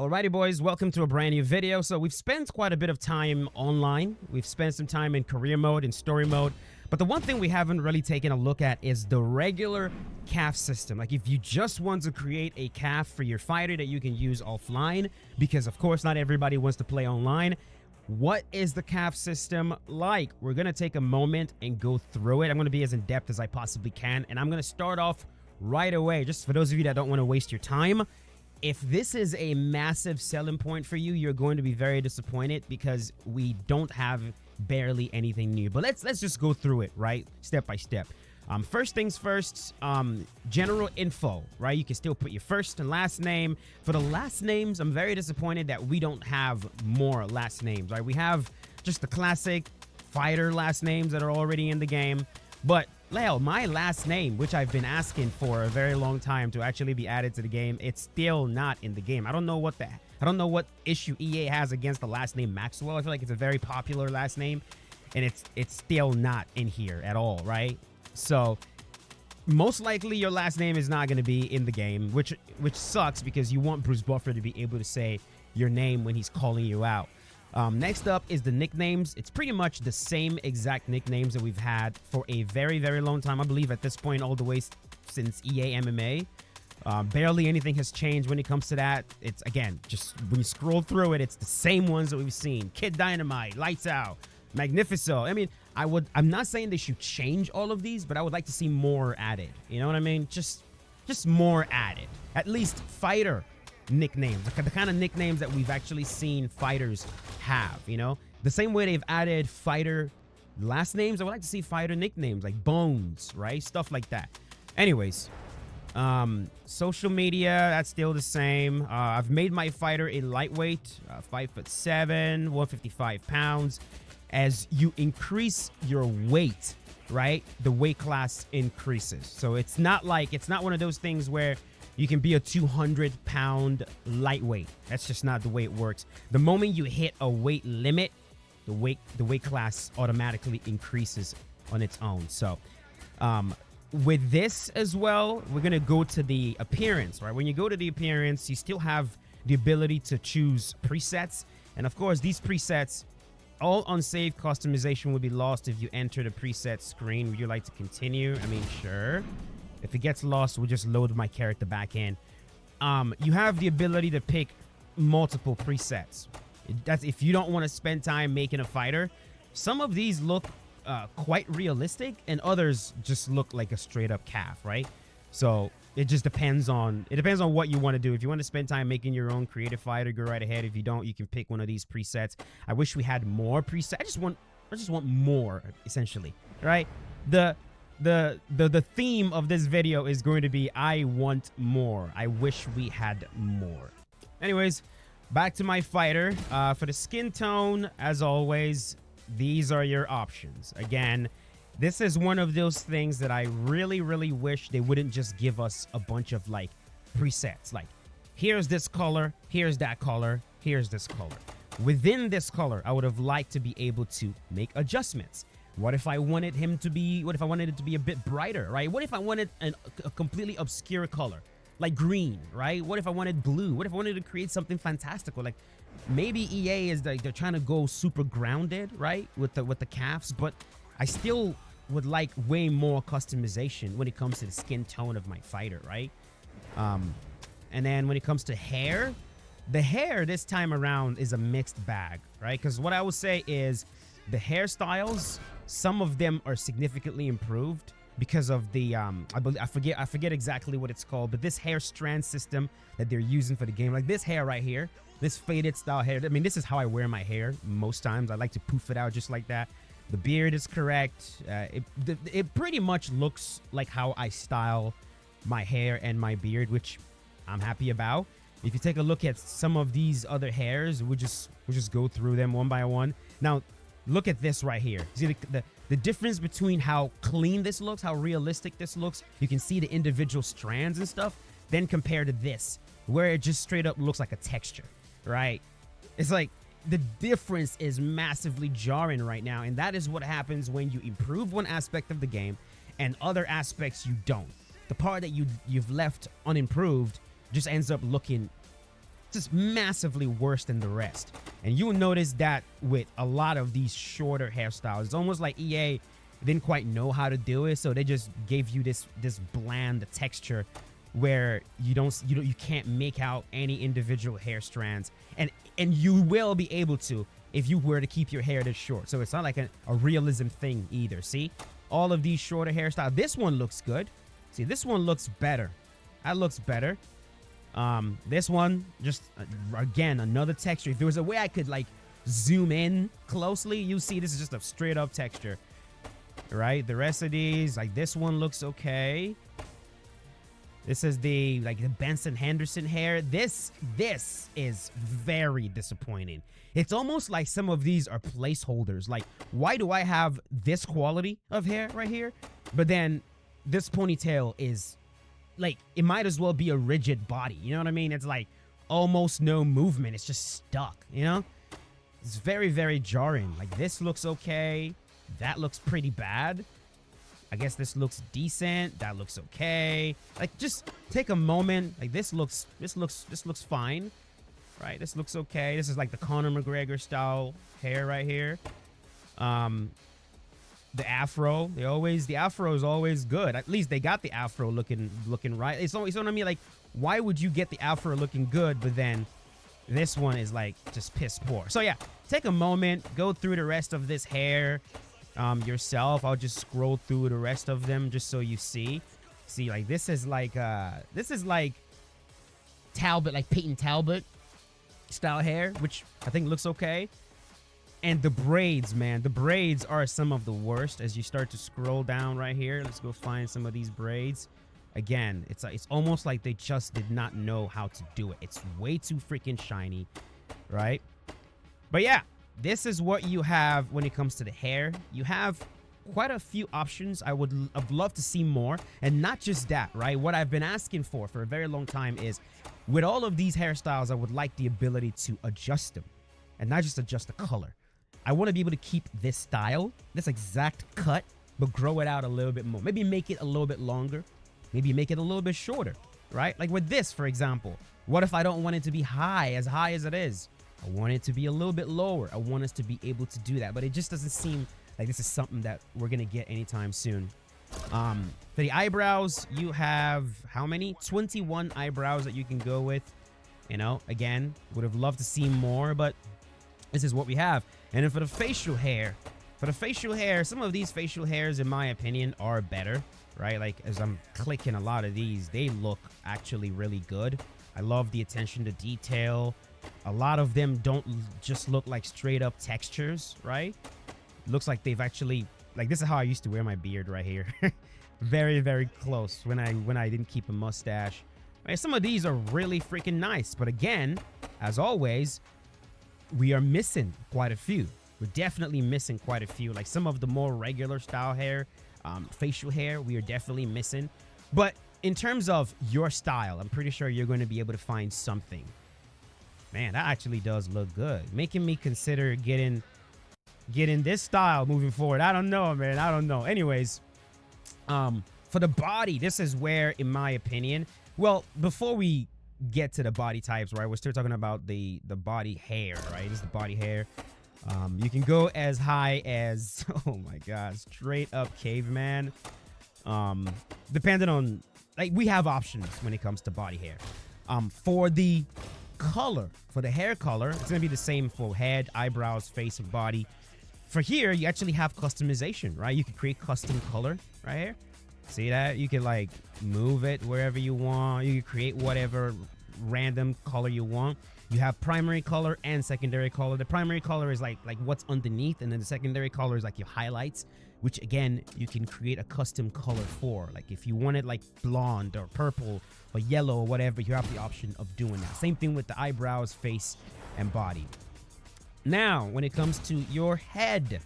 Alrighty boys, welcome to a brand new video. So we've spent quite a bit of time online. We've spent some time in career mode and story mode. But the one thing we haven't really taken a look at is the regular calf system. Like if you just want to create a calf for your fighter that you can use offline, because of course not everybody wants to play online. What is the calf system like? We're going to take a moment and go through it. I'm going to be as in-depth as I possibly can. And I'm going to start off right away. Just for those of you that don't want to waste your time. If this is a massive selling point for you, you're going to be very disappointed because we don't have barely anything new. But let's just go through it, right? Step by step. First things first, general info, right? You can still put your first and last name. For the last names, I'm very disappointed that we don't have more last names, right? We have just the classic fighter last names that are already in the game. But hell, my last name, which I've been asking for a very long time to actually be added to the game, it's still not in the game. I don't know what issue EA has against the last name Maxwell. I feel like it's a very popular last name, and it's still not in here at all, right? So most likely your last name is not going to be in the game, which sucks because you want Bruce Buffer to be able to say your name when he's calling you out. Next up is the nicknames. It's pretty much the same exact nicknames that we've had for a very, very long time. I believe at this point all the way since EA MMA. Barely anything has changed when it comes to that. It's, again, just when you scroll through it, it's the same ones that we've seen. Kid Dynamite, Lights Out, Magnifico. I mean, I'm not saying they should change all of these, but I would like to see more added. You know what I mean? Just more added. At least fighter nicknames, the kind of nicknames that we've actually seen fighters have, you know, the same way they've added fighter last names. I would like to see fighter nicknames like Bones, right? Stuff like that. Anyways, social media, that's still the same. I've made my fighter a lightweight, 5'7", 155 pounds. As you increase your weight, right, the weight class increases. So it's not one of those things where you can be a 200-pound lightweight. That's just not the way it works. The moment you hit a weight limit, the weight class automatically increases on its own. So with this as well, we're going to go to the appearance, right? When you go to the appearance, you still have the ability to choose presets. And of course, these presets, all unsaved customization will be lost if you enter the preset screen. Would you like to continue? I mean, sure. If it gets lost, we'll just load my character back in. You have the ability to pick multiple presets. That's if you don't want to spend time making a fighter. Some of these look quite realistic, and others just look like a straight up calf, right? So it just depends on what you want to do. If you want to spend time making your own creative fighter, go right ahead. If you don't, you can pick one of these presets. I wish we had more presets. I just want more, essentially, right? The theme of this video is going to be I want more. I wish we had more. Anyways, back to my fighter. For the skin tone, as always, these are your options. Again, this is one of those things that I really, really wish they wouldn't just give us a bunch of like presets. Like, here's this color, here's that color, here's this color. Within this color, I would have liked to be able to make adjustments. What if I wanted it to be a bit brighter, right? What if I wanted a completely obscure color, like green, right? What if I wanted blue? What if I wanted to create something fantastical? Like maybe EA is like they're trying to go super grounded, right? With the calves, but I still would like way more customization when it comes to the skin tone of my fighter, right? And then when it comes to hair, the hair this time around is a mixed bag, right? Because what I would say is the hairstyles, some of them are significantly improved because of the I forget exactly what it's called, but this hair strand system that they're using for the game, like this hair right here, this faded style hair. I mean, this is how I wear my hair most times. I like to poof it out just like that. The beard is correct. It pretty much looks like how I style my hair and my beard, which I'm happy about. If you take a look at some of these other hairs, we'll just go through them one by one. Now, look at this right here. See the difference between how clean this looks, how realistic this looks. You can see the individual strands and stuff. Then compare to this, where it just straight up looks like a texture, right? It's like the difference is massively jarring right now. And that is what happens when you improve one aspect of the game and other aspects you don't. The part that you've left unimproved just ends up looking just massively worse than the rest. And you'll notice that with a lot of these shorter hairstyles. It's almost like EA didn't quite know how to do it, so they just gave you this bland texture where you can't make out any individual hair strands, and you will be able to if you were to keep your hair this short. So it's not like a realism thing either. See, all of these shorter hairstyles. This one looks good. See, this one looks better. That looks better. This one, just again, another texture. If there was a way I could like zoom in closely, you see this is just a straight up texture, right? The rest of these, like this one looks okay. This is the Benson Henderson hair. This is very disappointing. It's almost like some of these are placeholders. Like, why do I have this quality of hair right here, but then this ponytail is like, it might as well be a rigid body. You know what I mean? It's like almost no movement. It's just stuck, you know? It's very, very jarring. Like, this looks okay. That looks pretty bad. I guess this looks decent. That looks okay. Like, just take a moment. Like, this looks fine, right? This looks okay. This is like the Conor McGregor style hair right here. The afro, the afro is always good. At least they got the afro looking right. It's always, you know what I mean? Like, why would you get the afro looking good, but then this one is like just piss poor? So yeah, take a moment, go through the rest of this hair yourself. I'll just scroll through the rest of them just so you see. See, like this is like Talbot, like Peyton Talbot style hair, which I think looks okay. And the braids, man, the braids are some of the worst. As you start to scroll down right here, let's go find some of these braids. Again, it's almost like they just did not know how to do it. It's way too freaking shiny, right? But yeah, this is what you have when it comes to the hair. You have quite a few options. I'd love to see more. And not just that, right? What I've been asking for a very long time is, with all of these hairstyles, I would like the ability to adjust them. And not just adjust the color. I want to be able to keep this style, this exact cut, but grow it out a little bit more. Maybe make it a little bit longer. Maybe make it a little bit shorter, right? Like with this, for example. What if I don't want it to be high as it is? I want it to be a little bit lower. I want us to be able to do that. But it just doesn't seem like this is something that we're going to get anytime soon. For the eyebrows, you have how many? 21 eyebrows that you can go with. You know, again, would have loved to see more, but this is what we have. And then for the facial hair, some of these facial hairs, in my opinion, are better, right? Like, as I'm clicking a lot of these, they look actually really good. I love the attention to detail. A lot of them don't just look like straight up textures, right? Looks like they've actually, like, this is how I used to wear my beard right here. Very, very close when I didn't keep a mustache. Right? Some of these are really freaking nice, but again, as always, we are missing quite a few. We're definitely missing quite a few. Like some of the more regular style hair, facial hair, we are definitely missing. But in terms of your style, I'm pretty sure you're going to be able to find something. Man, that actually does look good. Making me consider getting this style moving forward. I don't know, man. I don't know. Anyways, for the body, this is where, in my opinion, well, before we get to the body types, right, we're still talking about the body hair, right? This is the body hair. You can go as high as, oh my god, straight up caveman. Depending on, like, we have options when it comes to body hair. For the color, for the hair color, it's gonna be the same for head, eyebrows, face, and body. For here, you actually have customization, right? You can create custom color right here. See that? You can like move it wherever you want. You can create whatever random color you want. You have primary color and secondary color. The primary color is like what's underneath, and then the secondary color is like your highlights, which again, you can create a custom color for. Like if you want it like blonde or purple or yellow or whatever, you have the option of doing that. Same thing with the eyebrows, face, and body. Now, when it comes to your head,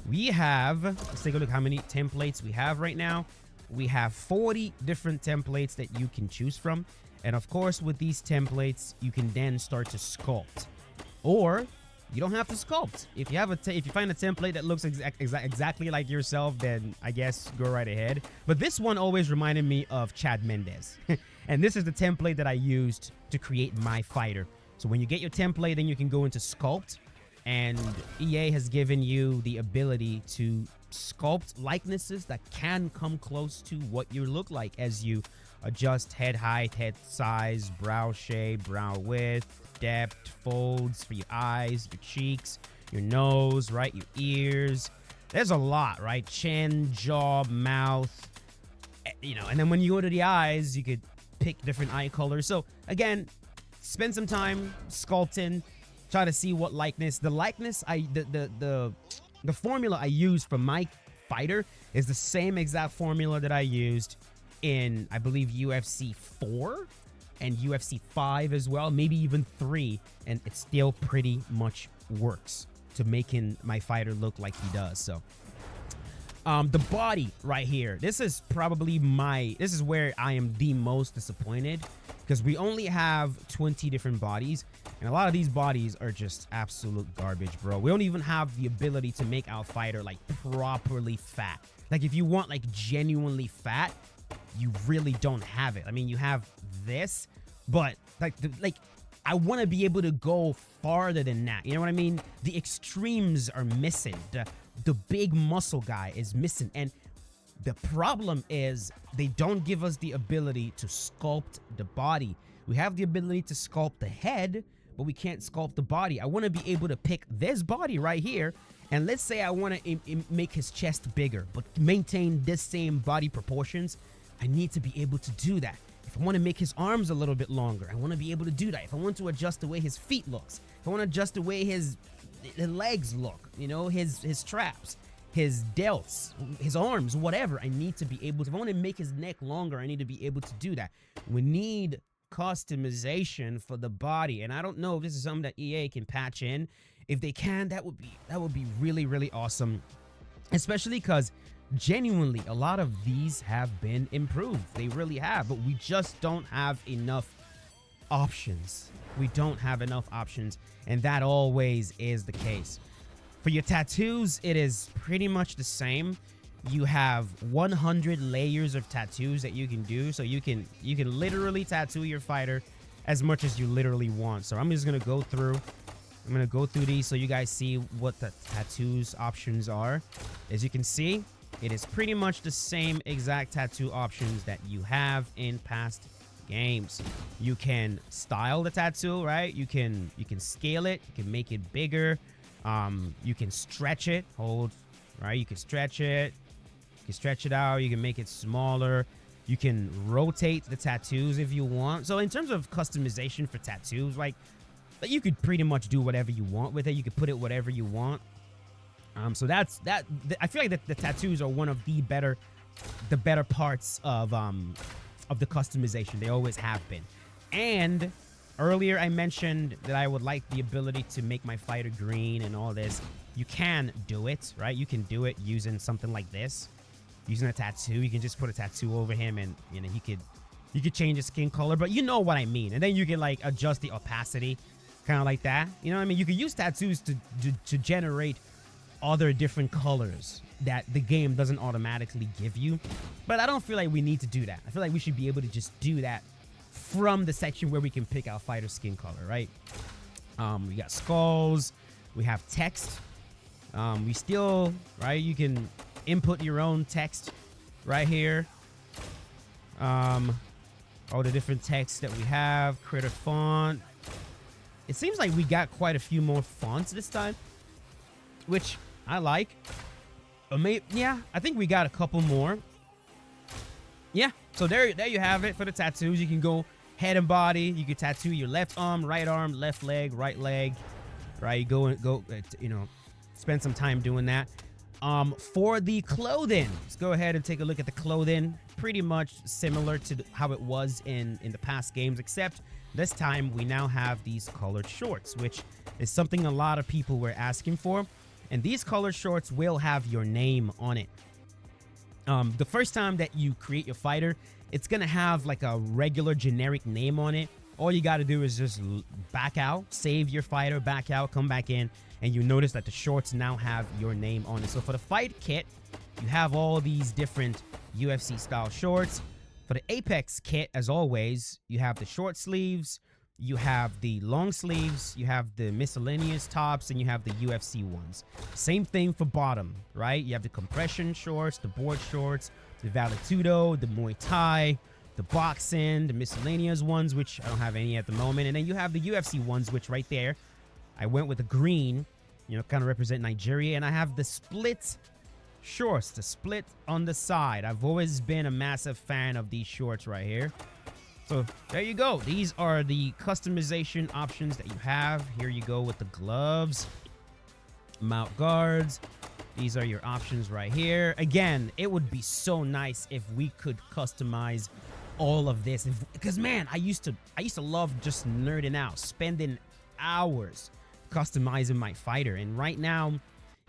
we have, let's take a look how many templates we have right now. We have 40 different templates that you can choose from. And of course, with these templates, you can then start to sculpt. Or you don't have to sculpt. If you have if you find a template that looks exactly like yourself, then I guess go right ahead. But this one always reminded me of Chad Mendes. And this is the template that I used to create my fighter. So when you get your template, then you can go into sculpt, and EA has given you the ability to sculpt likenesses that can come close to what you look like as you adjust head height, head size, brow shape, brow width, depth, folds for your eyes, your cheeks, your nose, right, your ears. There's a lot, right? Chin, jaw, mouth, you know, and then when you go to the eyes, you could pick different eye colors. So again, spend some time sculpting, try to see what likeness. The likeness the formula I used for my fighter is the same exact formula that I used in, I believe, UFC 4 and UFC 5 as well, maybe even 3, and it still pretty much works to making my fighter look like he does. So the body right here, this is probably this is where I am the most disappointed, because we only have 20 different bodies, and a lot of these bodies are just absolute garbage, bro. We don't even have the ability to make our fighter like properly fat. Like if you want like genuinely fat, you really don't have it. I mean, you have this, but like I want to be able to go farther than that. You know what I mean? The extremes are missing. The big muscle guy is missing. And the problem is they don't give us the ability to sculpt the body. We have the ability to sculpt the head, but we can't sculpt the body. I want to be able to pick this body right here, and let's say I want to make his chest bigger, but maintain this same body proportions. I need to be able to do that. If I want to make his arms a little bit longer, I want to be able to do that. If I want to adjust the way his feet looks, if I want to adjust the way his legs look, you know, his traps, his delts, his arms, whatever, I need to be able to. If I want to make his neck longer, I need to be able to do that. We need customization for the body, and I don't know if this is something that EA can patch in. If they can, that would be really, really awesome, especially because genuinely a lot of these have been improved. They really have, but we just don't have enough options. We don't have enough options, and that always is the case. For your tattoos, it is pretty much the same. You have 100 layers of tattoos that you can do, so you can literally tattoo your fighter as much as you literally want. So I'm just gonna go through. I'm gonna go through these so you guys see what the tattoos options are. As you can see, it is pretty much the same exact tattoo options that you have in past games. You can style the tattoo, right? You can scale it. You can make it bigger. You can stretch it. Hold, right? You can stretch it. You can stretch it out. You can make it smaller. You can rotate the tattoos if you want. So in terms of customization for tattoos, like you could pretty much do whatever you want with it. You could put it whatever you want. So that's that. I feel like the tattoos are one of the better parts of the customization. They always have been. And earlier I mentioned that I would like the ability to make my fighter green and all this. You can do it, right? You can do it using something like this, using a tattoo. You can just put a tattoo over him, and you know you could change his skin color, but you know what I mean. And then you can like adjust the opacity, kind of like that. You know what I mean? You could use tattoos to generate other different colors that the game doesn't automatically give you, but I don't feel like we need to do that. I feel like we should be able to just do that from the section where we can pick our fighter skin color, right? We got skulls, we have text, we still, right, you can input your own text right here. All the different texts that we have, critter font. It seems like we got quite a few more fonts this time, which I like. Yeah, I think we got a couple more. Yeah, so there you have it for the tattoos. You can go head and body. You can tattoo your left arm, left leg, right leg. Right, go, you know, spend some time doing that. For the clothing, let's go ahead and take a look at the clothing. Pretty much similar to how it was in the past games, except this time we now have these colored shorts, which is something a lot of people were asking for. And these colored shorts will have your name on it. The first time that you create your fighter, it's gonna have like a regular generic name on it. All you gotta do is just back out, save your fighter, back out, come back in, and you notice that the shorts now have your name on it. So for the fight kit, you have all these different UFC style shorts. For the Apex kit, as always, you have the short sleeves, you have the long sleeves, you have the miscellaneous tops, and you have the UFC ones. Same thing for bottom, right? You have the compression shorts, the board shorts, the Valetudo, the Muay Thai, the boxing, the miscellaneous ones, which I don't have any at the moment. And then you have the UFC ones, which right there, I went with the green, kind of represent Nigeria. And I have the split shorts, the split on the side. I've always been a massive fan of these shorts right here. So there you go. These are the customization options that you have. Here you go with the gloves, mount guards. These are your options right here. Again, it would be so nice if we could customize all of this. Because man, I used to love just nerding out, spending hours customizing my fighter. And right now,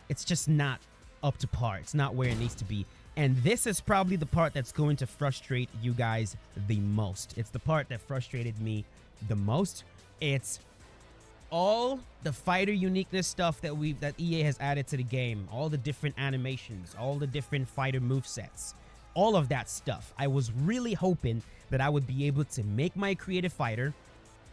it's just not up to par. It's not where it needs to be. And this is probably the part that's going to frustrate you guys the most. It's the part that frustrated me the most. It's all the fighter uniqueness stuff that EA has added to the game. All the different animations, all the different fighter movesets, all of that stuff. I was really hoping that I would be able to make my creative fighter.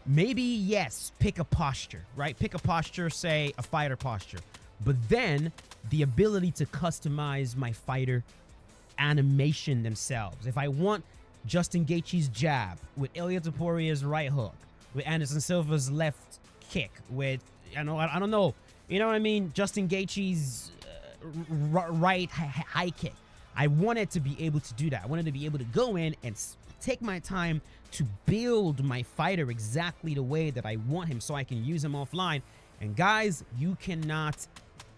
Maybe, yes, pick a posture, right? Pick a posture, say a fighter posture. But then the ability to customize my fighter animation themselves. If I want Justin Gaethje's jab, with Ilia Toporia's right hook, with Anderson Silva's left kick, with, I don't know, you know what I mean? Justin Gaethje's right high kick. I wanted to be able to do that. I wanted to be able to go in and take my time to build my fighter exactly the way that I want him so I can use him offline. And guys, you cannot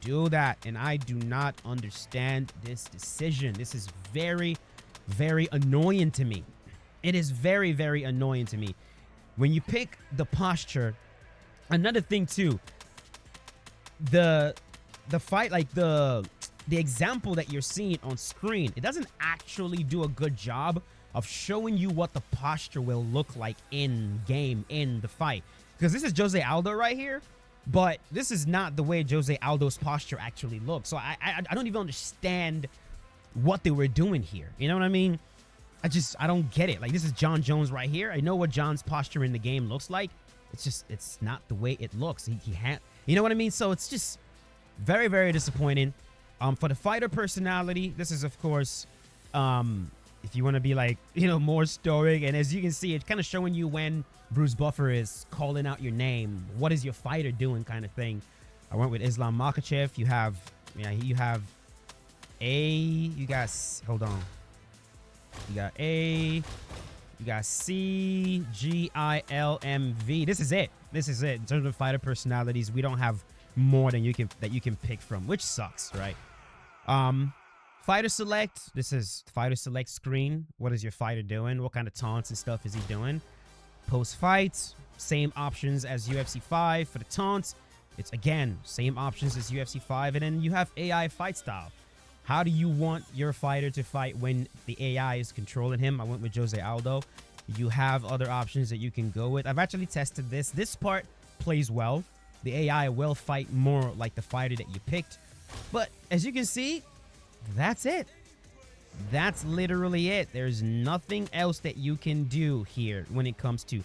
do that, and I do not understand this decision. This is very, very annoying to me. It is very, very annoying to me. When you pick the posture, another thing too, the fight, like the example that you're seeing on screen, it doesn't actually do a good job of showing you what the posture will look like in game, in the fight. Because this is Jose Aldo right here, but this is not the way Jose Aldo's posture actually looks. So I don't even understand what they were doing here. You know what I mean? I don't get it. Like, this is John Jones right here. I know what John's posture in the game looks like. It's not the way it looks. He had, you know what I mean? So it's just very, very disappointing. For the fighter personality, this is, of course, if you want to be like, more stoic. And as you can see, it's kind of showing you when Bruce Buffer is calling out your name. What is your fighter doing, kind of thing. I went with Islam Makhachev. You have A. You got, hold on. You got A. You got C, G, I, L, M, V. This is it. This is it. In terms of fighter personalities, we don't have more than you can pick from, which sucks, right? Fighter select. This is fighter select screen. What is your fighter doing? What kind of taunts and stuff is he doing? Post fights, same options as UFC 5 for the taunts. It's again same options as UFC 5, and then you have AI fight style. How do you want your fighter to fight when the AI is controlling him? I went with Jose Aldo. You have other options that you can go with. I've actually tested this. This part plays well. The AI will fight more like the fighter that you picked. But as you can see, that's it. That's literally it. There's nothing else that you can do here when it comes to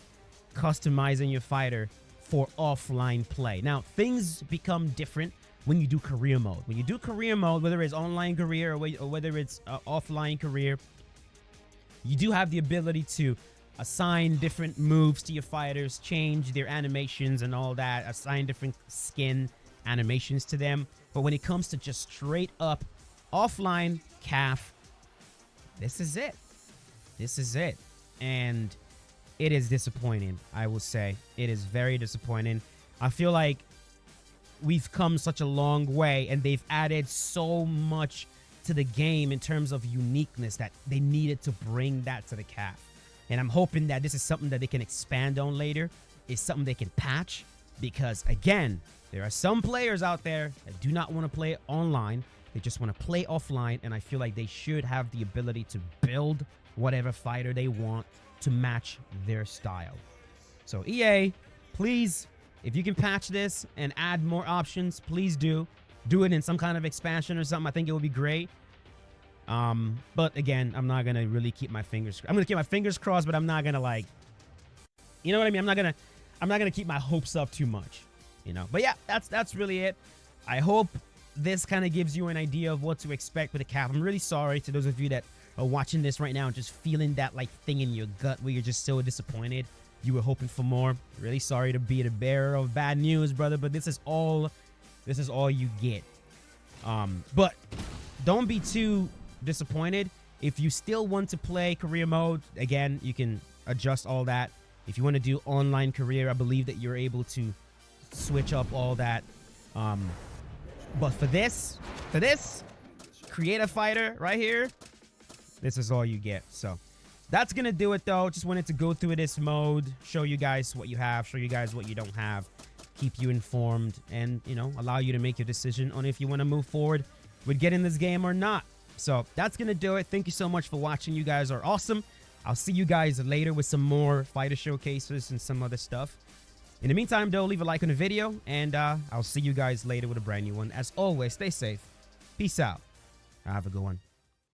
customizing your fighter for offline play. Now, things become different when you do career mode. When you do career mode, whether it's online career or whether it's offline career, you do have the ability to assign different moves to your fighters, change their animations and all that, assign different skin animations to them. But when it comes to just straight up offline CAF, this is it. This is it. And it is disappointing, I will say. It is very disappointing. I feel like we've come such a long way, and they've added so much to the game in terms of uniqueness that they needed to bring that to the CAF. And I'm hoping that this is something that they can expand on later. It's something they can patch, because again, there are some players out there that do not want to play online. They just want to play offline, and I feel like they should have the ability to build whatever fighter they want to match their style. So EA, please, if you can patch this and add more options, please do. Do it in some kind of expansion or something. I think it would be great. But again, I'm not gonna really keep my fingers. I'm gonna keep my fingers crossed, but I'm not gonna like, you know what I mean? I'm not gonna keep my hopes up too much, you know. But yeah, that's really it. I hope this kind of gives you an idea of what to expect with the cap. I'm really sorry to those of you that are watching this right now and just feeling that like thing in your gut where you're just so disappointed. You were hoping for more. Really sorry to be the bearer of bad news, brother, but this is all you get. But don't be too disappointed. If you still want to play career mode, again, you can adjust all that. If you want to do online career, I believe that you're able to switch up all that. But for this creative fighter right here, this is all you get. So that's gonna do it though. Just wanted to go through this mode, show you guys what you have, show you guys what you don't have, keep you informed, and you know, allow you to make your decision on if you want to move forward with getting this game or not. So that's gonna do it. Thank you so much for watching. You guys are awesome. I'll see you guys later with some more fighter showcases and some other stuff. In the meantime, though, leave a like on the video, and I'll see you guys later with a brand new one. As always, stay safe. Peace out. Have a good one.